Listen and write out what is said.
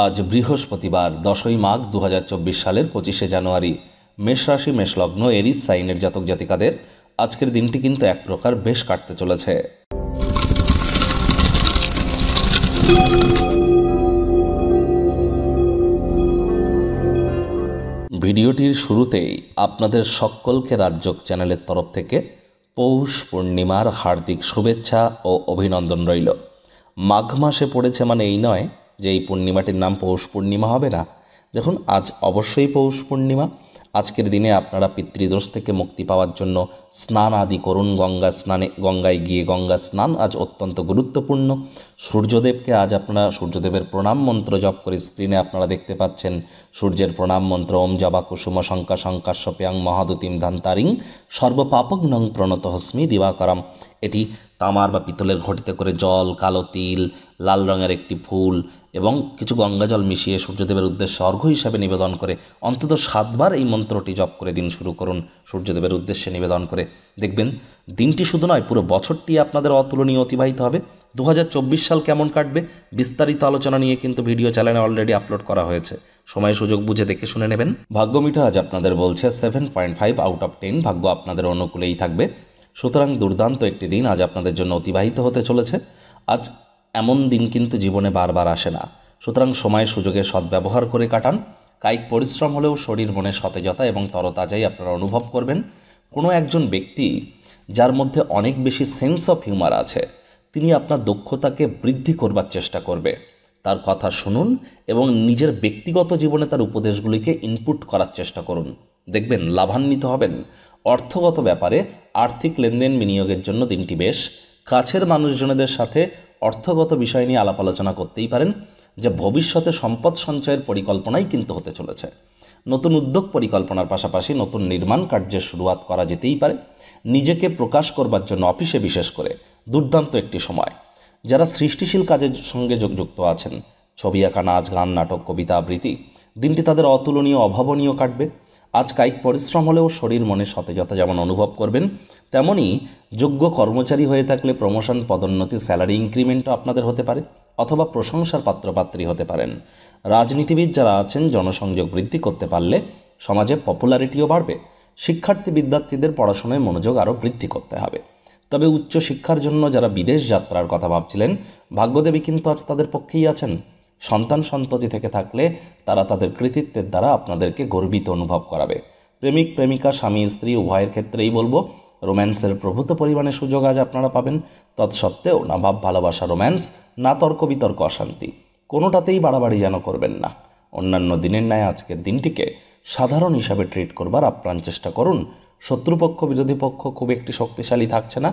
আজ বৃহস্পতিবার 10ই মাঘ 2024 সালের 25শে জানুয়ারি। মেষ রাশি মেষ লগ্ন এরিস সাইনের জাতক জাতিকাদের আজকের দিনটি কিন্তু এক প্রকার বেশ কাটতে চলেছে। ভিডিওটির শুরুতেই আপনাদের সকলকে রাজযোগ চ্যানেলের তরফ থেকে পৌষ পূর্ণিমার হার্দিক শুভেচ্ছা ও অভিনন্দন রইল। মাঘ মাসে পড়েছে মানে এই নয় যে এই পূর্ণিমাটির নাম পৌষ পূর্ণিমা হবে না। দেখুন, আজ অবশ্যই পৌষ পূর্ণিমা। আজকের দিনে আপনারা পিতৃদোষ থেকে মুক্তি পাওয়ার জন্য স্নান আদি করুন। গঙ্গায় গিয়ে গঙ্গা স্নান আজ অত্যন্ত গুরুত্বপূর্ণ। সূর্যদেবকে আজ আপনারা সূর্যদেবের প্রণাম মন্ত্র জপ করে, স্ক্রিনে আপনারা দেখতে পাচ্ছেন সূর্যের প্রণাম মন্ত্র ওম জবা কুসুম শঙ্কা শঙ্কাশ্যপ্যাং মহাদুতিম ধান্তারিং সর্বপাপগ্নং প্রণত হস্মি দিবাকরম। এটি তামার বা পিতলের ঘটিতে করে জল, কালো তিল, লাল রঙের একটি ফুল এবং কিছু গঙ্গা জল মিশিয়ে সূর্যদেবের উদ্দেশ্যে অর্ঘ্য হিসাবে নিবেদন করে অন্তত 7 বার এই মন্ত্রটি জপ করে দিন শুরু করুন সূর্যদেবের উদ্দেশ্যে নিবেদন করে। দেখবেন দিনটি শুধু নয়, পুরো বছরটি আপনাদের অতুলনীয় অতিবাহিত হবে। 2024 সাল কেমন কাটবে বিস্তারিত আলোচনা নিয়ে কিন্তু ভিডিও চ্যানেলে অলরেডি আপলোড করা হয়েছে। সময় সুযোগ বুঝে দেখে শুনে নেবেন। ভাগ্য মিটার আজ আপনাদের বলছে 7.5 আউট অফ 10। ভাগ্য আপনাদের অনুকূলেই থাকবে। সুতরাং দুর্দান্ত একটি দিন আজ আপনাদের জন্য অতিবাহিত হতে চলেছে। আজ এমন দিন কিন্তু জীবনে বারবার আসে না। সুতরাং সময় সুযোগের সদ্ব্যবহার করে কাটান। কায়িক পরিশ্রম হলেও শরীর মনে সতেজতা এবং তরতাজাই আপনারা অনুভব করবেন। কোনো একজন ব্যক্তি যার মধ্যে অনেক বেশি সেন্স অফ হিউমার আছে, তিনি আপনার দক্ষতাকে বৃদ্ধি করবার চেষ্টা করবে। তার কথা শুনুন এবং নিজের ব্যক্তিগত জীবনে তার উপদেশগুলিকে ইনপুট করার চেষ্টা করুন। দেখবেন লাভান্বিত হবেন। অর্থগত ব্যাপারে আর্থিক লেনদেন বিনিয়োগের জন্য দিনটি বেশ। কাছের মানুষজনদের সাথে অর্থগত বিষয় নিয়ে আলাপ আলোচনা করতেই পারেন, যে ভবিষ্যতে সম্পদ সঞ্চয়ের পরিকল্পনাই কিন্তু হতে চলেছে। নতুন উদ্যোগ পরিকল্পনার পাশাপাশি নতুন নির্মাণ কার্যের শুরুয়াত করা যেতেই পারে। নিজেকে প্রকাশ করবার জন্য অফিসে বিশেষ করে দুর্দান্ত একটি সময়। যারা সৃষ্টিশীল কাজের সঙ্গে যুক্ত আছেন, ছবি আঁকা, নাচ, গান, নাটক, কবিতা আবৃত্তি, দিনটি তাদের অতুলনীয় অভাবনীয় কাটবে। আজ কায়িক পরিশ্রম হলেও শরীর মনে সতেজতা যেমন অনুভব করবেন, তেমনই যোগ্য কর্মচারী হয়ে থাকলে প্রমোশন, পদোন্নতি, স্যালারি ইনক্রিমেন্টও আপনাদের হতে পারে, অথবা প্রশংসার পাত্রপাত্রী হতে পারেন। রাজনীতিবিদ যারা আছেন, জনসংযোগ বৃদ্ধি করতে পারলে সমাজে পপুলারিটিও বাড়বে। শিক্ষার্থী বিদ্যার্থীদের পড়াশোনায় মনোযোগ আরও বৃদ্ধি করতে হবে। তবে উচ্চ শিক্ষার জন্য যারা বিদেশ যাত্রার কথা ভাবছিলেন, ভাগ্যদেবী কিন্তু আজ তাদের পক্ষেই আছেন। সন্তান সন্ততি থেকে থাকলে তারা তাদের কৃতিত্বের দ্বারা আপনাদেরকে গর্বিত অনুভব করাবে। প্রেমিক প্রেমিকা, স্বামী স্ত্রী উভয়ের ক্ষেত্রেই বলবো, রোম্যান্সের প্রভূত পরিমাণে সুযোগ আজ আপনারা পাবেন। তৎসত্ত্বেও না ভাব ভালোবাসা রোম্যান্স, না তর্ক বিতর্ক অশান্তি, কোনোটাতেই বাড়াবাড়ি যেন করবেন না। অন্যান্য দিনের ন্যায় আজকের দিনটিকে সাধারণ হিসাবে ট্রিট করবার আপ্রাণ চেষ্টা করুন। শত্রুপক্ষ বিরোধী পক্ষ খুব একটি শক্তিশালী থাকছে না।